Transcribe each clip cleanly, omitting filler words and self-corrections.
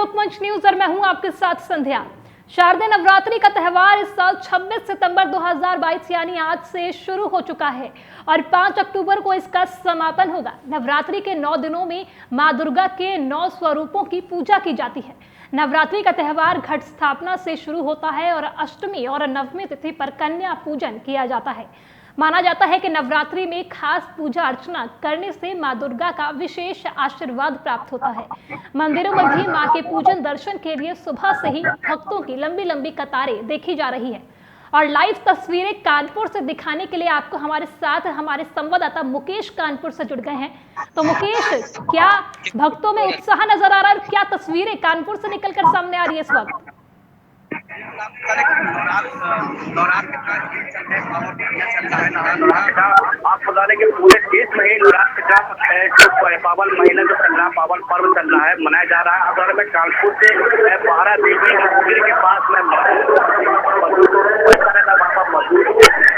लोकमंच news और मैं हूं आपके साथ संध्या। शारदीय नवरात्रि का त्यौहार इस साल 26 सितंबर 2022 यानी आज से शुरू हो चुका है और 5 अक्टूबर को इसका समापन होगा। नवरात्रि के 9 दिनों में मां दुर्गा के 9 स्वरूपों की पूजा की जाती है। नवरात्रि का त्यौहार घट स्थापना से शुरू होता है और अष्टमी और नवमी तिथि पर कन्या पूजन किया जाता है। माना जाता है कि नवरात्रि में खास पूजा अर्चना करने से मां दुर्गा का विशेष आशीर्वाद प्राप्त होता है। मंदिरों में भी मां के पूजन दर्शन के लिए सुबह से ही भक्तों की लंबी लंबी कतारें देखी जा रही है और लाइव तस्वीरें कानपुर से दिखाने के लिए आपको हमारे साथ हमारे संवाददाता मुकेश कानपुर से जुड़ गए हैं। तो मुकेश, क्या भक्तों में उत्साह नजर आ रहा है और क्या तस्वीरें कानपुर से निकलकर सामने आ रही है इस वक्त? आप बता दें कि पूरे देश में ही नवरात्र का जो पावन महीना जो चल रहा है, पावन पर्व चल रहा है, मनाया जा रहा है। अगर मैं कानपुर से 12 देवी मंदिर के पास में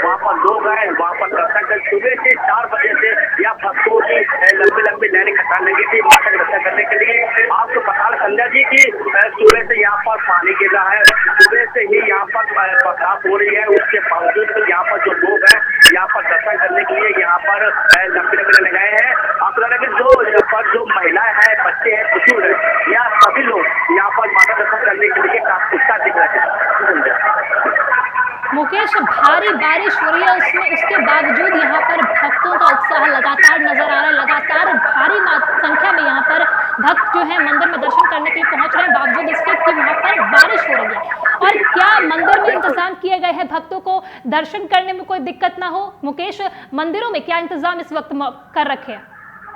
वहाँ पर लोग आए, वहाँ पर दर्शन कर सुबह से 4 बजे से या भक्तों की लंबी लंबी लाइन कतार लगी थी माता के दर्शन करने के लिए। आपको बता संध्या जी की सुबह से यहाँ पर पानी गिर रहा है, सुबह से ही यहाँ पर बरसात हो रही है। उसके बावजूद यहाँ पर जो लोग हैं यहाँ पर दर्शन करने के लिए यहाँ पर लंबी लंबी लाइन लगाए हैं। आप लगा कि जो यहाँ पर जो महिलाएं हैं, बच्चे हैं, बुजुर्ग हैं, या सभी लोग यहाँ पर माता दर्शन करने के लिए काफी उत्साह दिख रहे हैं। मुकेश, भारी बारिश हो रही है, उसके बावजूद यहाँ पर भक्तों का उत्साह लगातार नजर आ रहा है। लगातार भारी संख्या में यहाँ पर भक्त जो है मंदिर में दर्शन करने के लिए पहुंच रहे हैं, बावजूद इसके कि वहाँ पर बारिश हो रही है। और क्या मंदिर में इंतजाम किए गए हैं भक्तों को दर्शन करने में कोई दिक्कत ना हो? मुकेश, मंदिरों में क्या इंतजाम इस वक्त कर रखे हैं?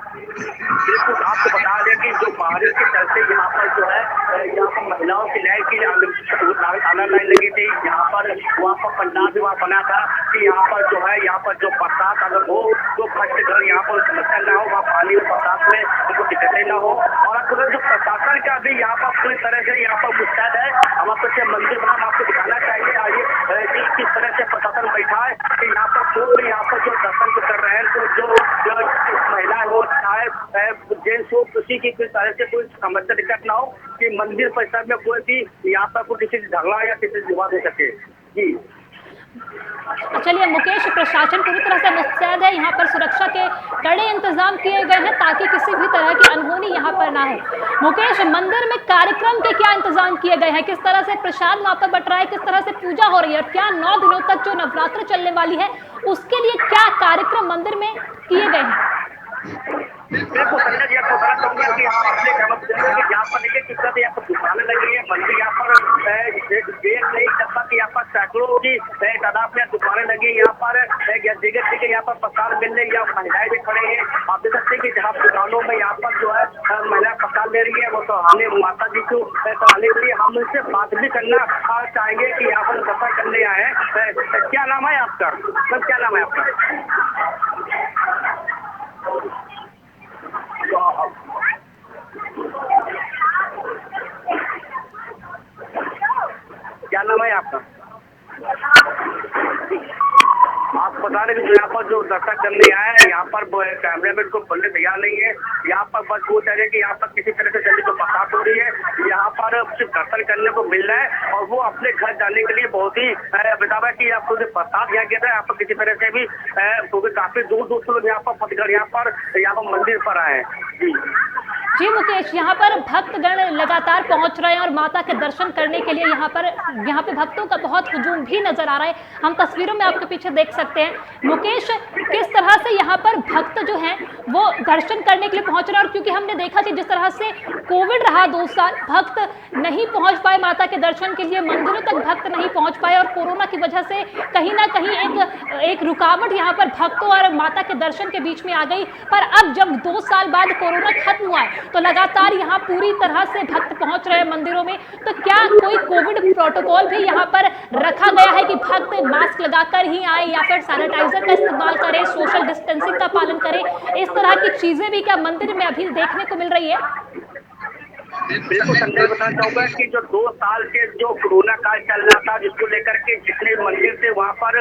बिल्कुल, आपको बता दें कि जो बारिश के चलते यहाँ पर जो है यहाँ पर महिलाओं की लाइन की अलग लाइन लगी थी। यहाँ पर वहाँ पर पंडाल भी वहाँ बना था कि यहाँ पर जो है यहाँ पर जो बरसात अगर हो तो भक्त घर यहाँ पर समस्या ना हो, वहाँ पानी और बरसात में उनको दिक्कतें ना हो। और आपको जो प्रशासन का भी यहाँ पर पूरी तरह से यहाँ पर मुस्तैद है। हम आपको मंदिर बना आपको दिखाना चाहिए आइए कि किस तरह से प्रशासन बैठा है कि यहाँ पर जो यहाँ पर जो दर्शन कर रहे हैं तो जो महिला हो चाहे जेंट्स हो, किसी की किस तरह से कोई समस्या दिक्कत ना हो कि मंदिर परिसर में कोई भी यहाँ पर कोई किसी झगड़ा या किसी विवाद हो सके। जी चलिए मुकेश, प्रशासन पूरी तरह से मुस्तैद है। यहाँ पर सुरक्षा के कड़े इंतजाम किए गए हैं ताकि किसी भी तरह की अनहोनी यहाँ पर ना हो। मुकेश, मंदिर में कार्यक्रम के क्या इंतजाम किए गए हैं? किस तरह से प्रसाद वहाँ पर बट रहा है? किस तरह से पूजा हो रही है? और क्या 9 दिनों तक जो नवरात्र चलने वाली है उसके लिए क्या कार्यक्रम मंदिर में किए गए हैं? बिल्कुल संजय जी, आपको बताना चाहूंगा कि आप अपने यहाँ पर देखिए किस तरह से यहाँ पर दुकानें लगी है। मंदिर यहाँ पर देर नहीं चलता कि यहाँ पर सैकड़ों की तादाद में दुकानें लगी। यहाँ पर जगह जगह यहाँ पर प्रसाद मिलने या महिलाएं भी खड़े हैं। आप देख सकते हैं कि जहाँ दुकानों में यहाँ पर जो है महिला प्रसाद ले रही है, वो तो हमें माता जी को चढ़ाने के लिए हम उनसे बात भी करना चाहेंगे कि यहाँ पर दर्शन करने आए हैं। क्या नाम है आपका सर? क्या नाम है आपका? क्या नाम है आपका? आप बता रहे कि यहाँ पर जो दर्शन करने आए हैं यहाँ पर कैमरे में इनको बोलने तैयार नहीं है। यहाँ पर बस वो चाह रहे कि यहाँ पर किसी तरह से जल्दी को बरसात हो रही है, यहाँ पर सिर्फ दर्शन करने को मिल रहा है और वो अपने घर जाने के लिए बहुत ही बतावा है कि आपको बरसात यहाँ गिर रहा है। यहाँ पर किसी तरह से भी क्योंकि काफी दूर दूर से लोग यहाँ पर फतेहगढ़ यहाँ पर मंदिर पर आए हैं। जी मुकेश, यहाँ पर भक्तगण लगातार पहुंच रहे हैं और माता के दर्शन करने के लिए यहाँ पे भक्तों का बहुत हुजूम भी नजर आ रहा है। हम तस्वीरों में आपके पीछे देख सकते हैं। मुकेश, किस तरह से यहाँ पर भक्त जो हैं वो दर्शन करने के लिए पहुंच रहे हैं? और क्योंकि हमने देखा कि जिस तरह से कोविड रहा 2 साल, भक्त नहीं पहुंच पाए माता के दर्शन के लिए, मंदिरों तक भक्त नहीं पहुंच पाए और कोरोना की वजह से कहीं ना कहीं एक रुकावट यहाँ पर भक्तों और माता के दर्शन के बीच में आ गई। पर अब जब 2 साल बाद कोरोना खत्म हुआ है तो लगातार यहाँ पूरी तरह से भक्त पहुंच रहे हैं मंदिरों में। तो क्या कोई कोविड प्रोटोकॉल भी यहाँ पर रखा गया है कि भक्त मास्क लगाकर ही आए या फिर सैनिटाइजर का इस्तेमाल करें, सोशल डिस्टेंसिंग का पालन करें? इस तरह की चीजें भी क्या मंदिर में अभी देखने को मिल रही है? बिल्कुल संजय, बताना चाहूंगा कि जो 2 साल के जो कोरोना काल चल रहा था, जिस को लेकर के जितने मंदिर थे वहाँ पर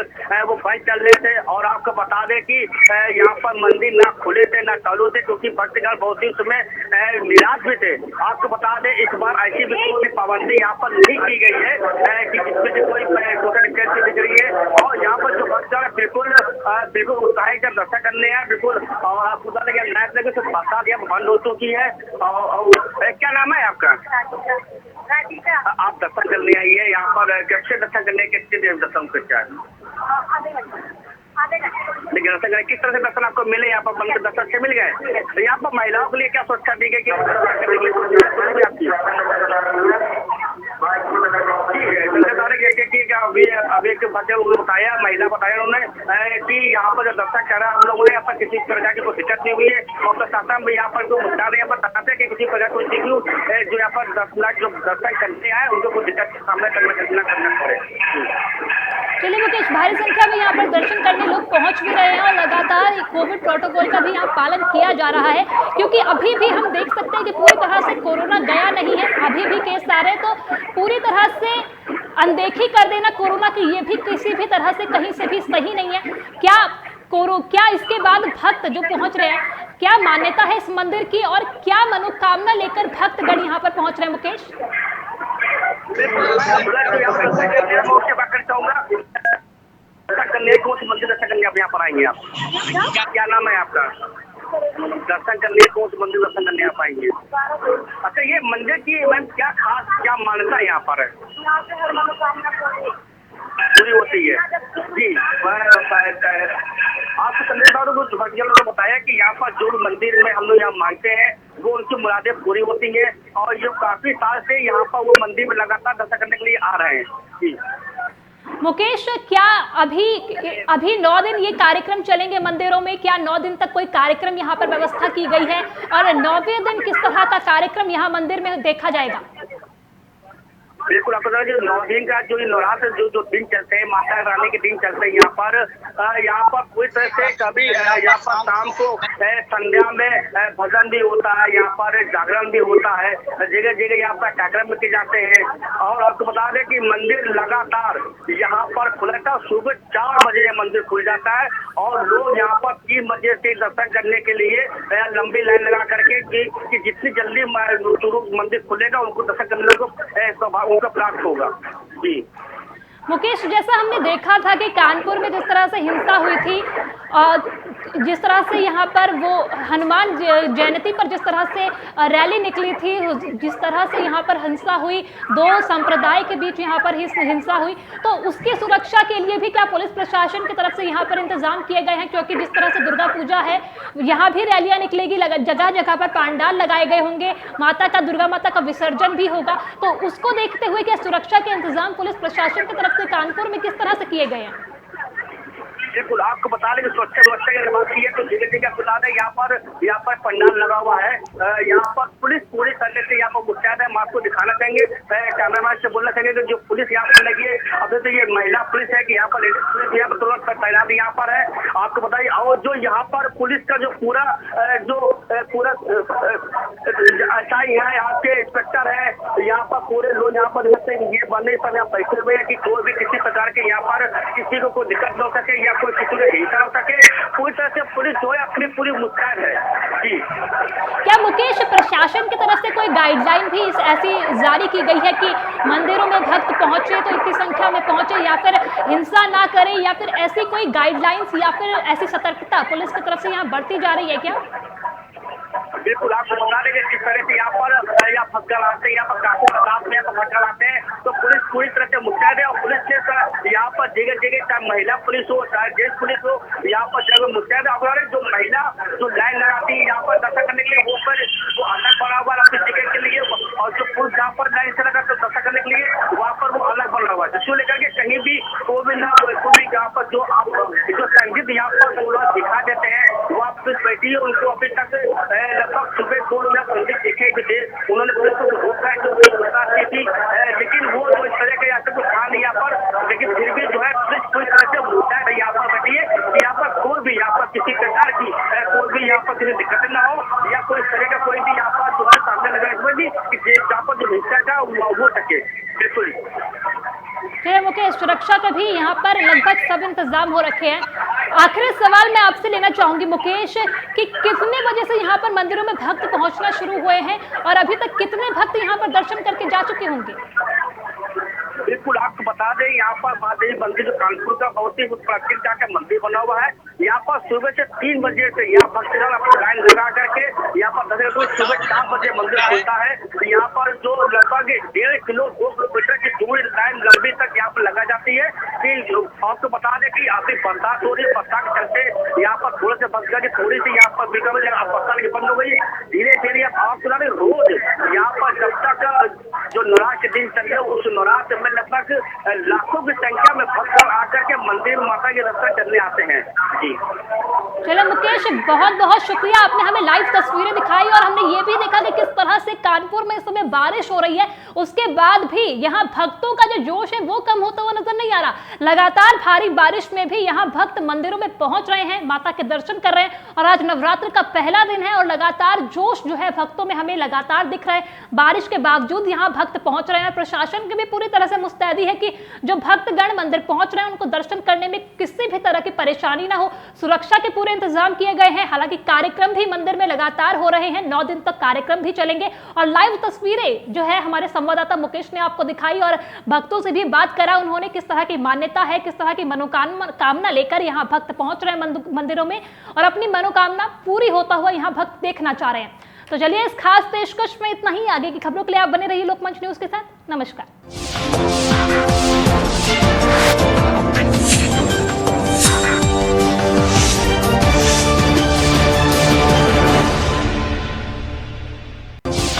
वो बंद चल रहे थे। और आपको बता दें कि यहाँ पर मंदिर ना खुले थे ना चालू थे, क्योंकि भक्तगण बहुत ही उसमें निराश भी थे। आपको बता दें इस बार ऐसी भी कोई पाबंदी यहाँ पर नहीं की गई है कि जिसमें से कोई सोशल डिस्टेंसिंग दिख रही है। और यहाँ पर जो भक्तगण बिल्कुल उत्साहित जब दर्शन करने हैं बिल्कुल। और आपको बता दें मैच लगे तो बरसात यहाँ बंद हो चुकी है। और क्या नाम है आपका? आप दर्शन करने आई है यहाँ पर, कब से दर्शन करने, कितनी देर दर्शन करते हैं? लेकिन दर्शन करें किस तरह से दर्शन आपको मिले? यहाँ पर मंदिर दर्शन से मिल गए। तो यहाँ पर महिलाओं के लिए क्या सुरक्षा दी गई अभी एक बच्चे बताया, महिला बताया उन्होंने कि यहाँ पर जो दर्शन करा हम लोगों ने यहाँ पर किसी प्रकार की कोई दिक्कत नहीं हुई है। और प्रशासन भी यहाँ पर जो मुद्दा यहाँ पर बताते हैं कि किसी प्रकार कोई जो यहाँ पर 10 लाख जो दर्शन करते आए उनको कोई दिक्कत का सामना करना पड़े। चलिए मुकेश, भारी संख्या में यहाँ पर दर्शन करने लोग पहुंच भी रहे हैं और लगातार कोविड प्रोटोकॉल का भी यहाँ पालन किया जा रहा है, क्योंकि अभी भी हम देख सकते हैं कि पूरी तरह से कोरोना गया नहीं है, अभी भी केस आ रहे हैं। तो पूरी तरह से अनदेखी कर देना कोरोना की, ये भी किसी भी तरह से कहीं से भी सही नहीं है। क्या इसके बाद भक्त जो पहुंच रहे हैं, क्या मान्यता है इस मंदिर की और क्या मनोकामना लेकर भक्तगण यहाँ पर पहुंच रहे हैं मुकेश? मंदिर दर्शन करने आप यहाँ पर आएंगे। आप क्या नाम है आपका? दर्शन करने कौन से मंदिर दर्शन करने आप आएंगे? अच्छा, ये मंदिर की मैम क्या खास क्या मान्यता है यहाँ पर? पूरी होती है जी। आपको संदेश को बताया कि यहाँ पर जो मंदिर में हम लोग यहाँ मांगते हैं वो उनकी मुरादें पूरी होती है। और जो काफी साल से यहाँ पर वो मंदिर में लगातार दर्शन करने के लिए आ रहे हैं जी। मुकेश, क्या अभी 9 दिन ये कार्यक्रम चलेंगे मंदिरों में? क्या 9 दिन तक कोई कार्यक्रम यहाँ पर व्यवस्था की गई है? और 9वें दिन किस तरह का कार्यक्रम यहाँ मंदिर में देखा जाएगा? बिल्कुल, आपको जो 9 दिन का जो नवरात्र जो दिन चलते हैं, माता रानी के दिन चलते हैं यहाँ पर पूरी तरह से कभी यहाँ पर शाम को संध्या में भजन भी होता है, यहाँ पर जागरण भी होता है, जगह जगह यहाँ पर कार्यक्रम किए जाते हैं। और आपको बता दें कि मंदिर लगातार यहाँ पर खुलता है, सुबह 4 बजे यह मंदिर खुल जाता है और लोग यहाँ पर 3 बजे से दर्शन करने के लिए लंबी लाइन लगा करके कि जितनी जल्दी मंदिर खुलेगा उनको दर्शन करने को उनका प्राप्त होगा जी। मुकेश, जैसा हमने देखा था कि कानपुर में जिस तरह से हिंसा हुई थी और जिस तरह से यहाँ पर वो हनुमान जयंती पर जिस तरह से रैली निकली थी, जिस तरह से यहाँ पर हिंसा हुई, 2 संप्रदाय के बीच यहाँ पर हिंसा हुई, तो उसकी सुरक्षा के लिए भी क्या पुलिस प्रशासन की तरफ से यहाँ पर इंतजाम किए गए हैं? क्योंकि जिस तरह से दुर्गा पूजा है, यहाँ भी रैलियाँ निकलेगी, जगह जगह पर पंडाल लगाए गए होंगे, दुर्गा माता का विसर्जन भी होगा, तो उसको देखते हुए क्या सुरक्षा के इंतजाम पुलिस प्रशासन की तरफ से कानपुर में किस तरह से किए गए हैं? बिल्कुल, आपको बता दें कि सुरक्षा व्यवस्था की बात की है तो जगह जगह बता दें यहाँ पर पंडाल लगा हुआ है। यहाँ पर पुलिस पूरी तरह से यहाँ पर मुस्तैद है। हम आपको दिखाना चाहेंगे, कैमरामैन से बोलना चाहेंगे कि जो पुलिस यहाँ पर लगी है, अभी तो ये महिला पुलिस है कि यहाँ पर लेडीज पुलिस यहाँ पर तुरंत तैनात यहाँ पर है। आपको बताइए, और जो यहाँ पर पुलिस का जो पूरा SI है, आपके इंस्पेक्टर है, यहाँ पर पूरे लोग यहाँ पर ये बनने सब यहाँ बैठे हुए हैं कि कोई भी किसी प्रकार के यहाँ पर किसी को कोई दिक्कत न हो सके या कोई किसी को हिंसा हो सके। पूरी तरह से पुलिस जो है अपनी पूरी मुस्तैद है जी। क्या मुकेश, प्रशासन की तरफ से कोई गाइडलाइन भी ऐसी जारी की गई है कि मंदिरों में भक्त पहुंचे तो इतनी संख्या में पहुंचे या फिर हिंसा ना करें, या फिर ऐसी कोई गाइडलाइंस या फिर ऐसी सतर्कता पुलिस की तरफ से यहाँ बढ़ती जा रही है क्या? बिल्कुल, आपको बता देंगे किस तरह से यहाँ पर भक्तगण आते हैं, यहाँ पर काफी तादाद में भक्तगण आते हैं, तो पुलिस पूरी तरह से मुस्तैद है। और पुलिस ने यहाँ पर जगह जगह चाहे महिला पुलिस हो चाहे जेंट्स पुलिस हो, यहाँ पर जगह मुस्तैद है। जो महिला जो लाइन लगाती है यहाँ पर दर्शन करने के लिए वो अलग बना हुआ है अपनी जगह के लिए, और जो पुलिस जहाँ पर लाइन से लगा तो दर्शन करने के लिए वहाँ पर वो अलग बना हुआ है, जिसको लेकर के कहीं भी कोई भी यहाँ पर जो संगीत यहाँ पर दिखा देते हैं वो आप बैठी है। उनको अभी तक लगभग सुबह 2 मिनट संगीत देखे भी थे, उन्होंने पुलिस को रोका है जो थी, लेकिन वो जो इस तरह के यहाँ से कुछ था नहीं यहाँ पर। लेकिन फिर भी जो है पुलिस पूरी तरह से मुस्तैद यहाँ पर बैठी है कि यहाँ पर कोई भी यहाँ पर किसी प्रकार की कोई भी यहाँ पर किसी दिक्कत ना हो या कोई इस तरह का कोई भी यहाँ पर जो है सामने लगा कि जहाँ पर जो हिंसा का वो सके। बिल्कुल। चलिए मुकेश, सुरक्षा के भी यहाँ पर लगभग सब इंतजाम हो रखे हैं। आखिरी सवाल मैं आपसे लेना चाहूंगी मुकेश कि कितने बजे से यहाँ पर मंदिरों में भक्त पहुंचना शुरू हुए हैं और अभी तक कितने भक्त यहाँ पर दर्शन करके जा चुके होंगे? बिल्कुल, आपको बता दें यहाँ पर महादेवी मंदिर जो कानपुर का बहुत ही प्रतिष्ठा का मंदिर बना हुआ है। यहाँ पर सुबह से 3 बजे से यहाँ भक्तजन अपनी लाइन लगा करके यहाँ पर सुबह 4 बजे मंदिर खुलता है। यहाँ पर जो लगभग 1.5 किलो 2 किलोमीटर की दूरी लाइन लंबी तक यहाँ पर लगा जाती है। कि आपको बता दें कि अभी बरसात हो रही है, बरसात के चलते यहाँ पर थोड़े से भक्तजन की थोड़ी सी यहाँ पर बरसात की बंद हो गई। धीरे धीरे आप सुना रहे रोज यहाँ पर जब तक जो नवरात्र के दिन चल रहे उस नवरात्र में लगभग लाखों की संख्या में भक्त आकर के मंदिर माता के दर्शन करने आते हैं। जी चलो मुकेश, बहुत बहुत शुक्रिया, आपने हमें लाइव तस्वीरें दिखाई और हमने ये भी देखा कि किस तरह से कानपुर में इस समय बारिश हो रही है, उसके बाद भी यहाँ भक्तों का जो जोश है वो कम होता हुआ नजर नहीं आ रहा। लगातार भारी बारिश में भी यहाँ भक्त मंदिरों में पहुंच रहे हैं, माता के दर्शन कर रहे हैं और आज नवरात्र का पहला दिन है और लगातार जोश जो है भक्तों में हमें लगातार दिख रहा है। बारिश के बावजूद यहाँ भक्त पहुंच रहे हैं। प्रशासन की भी पूरी तरह से मुस्तैदी है कि जो भक्तगण मंदिर पहुंच रहे हैं उनको दर्शन करने में किसी भी तरह की परेशानी ना हो। सुरक्षा के पूरे इंतजाम किए गए हैं। हालांकि कार्यक्रम भी मंदिर में लगातार हो रहे हैं, 9 दिन तक कार्यक्रम भी चलेंगे और लाइव तस्वीरें जो है हमारे संवाददाता मुकेश ने आपको दिखाई और भक्तों से भी बात करा। उन्होंने किस तरह की मान्यता है, किस तरह की मनोकामना लेकर यहाँ भक्त पहुंच रहे हैं मंदिरों में और अपनी मनोकामना पूरी होता हुआ यहाँ भक्त देखना चाह रहे हैं। तो चलिए, इस खास पेशकश में इतना ही। आगे की खबरों के लिए आप बने रहिए लोकमंच न्यूज के साथ। नमस्कार।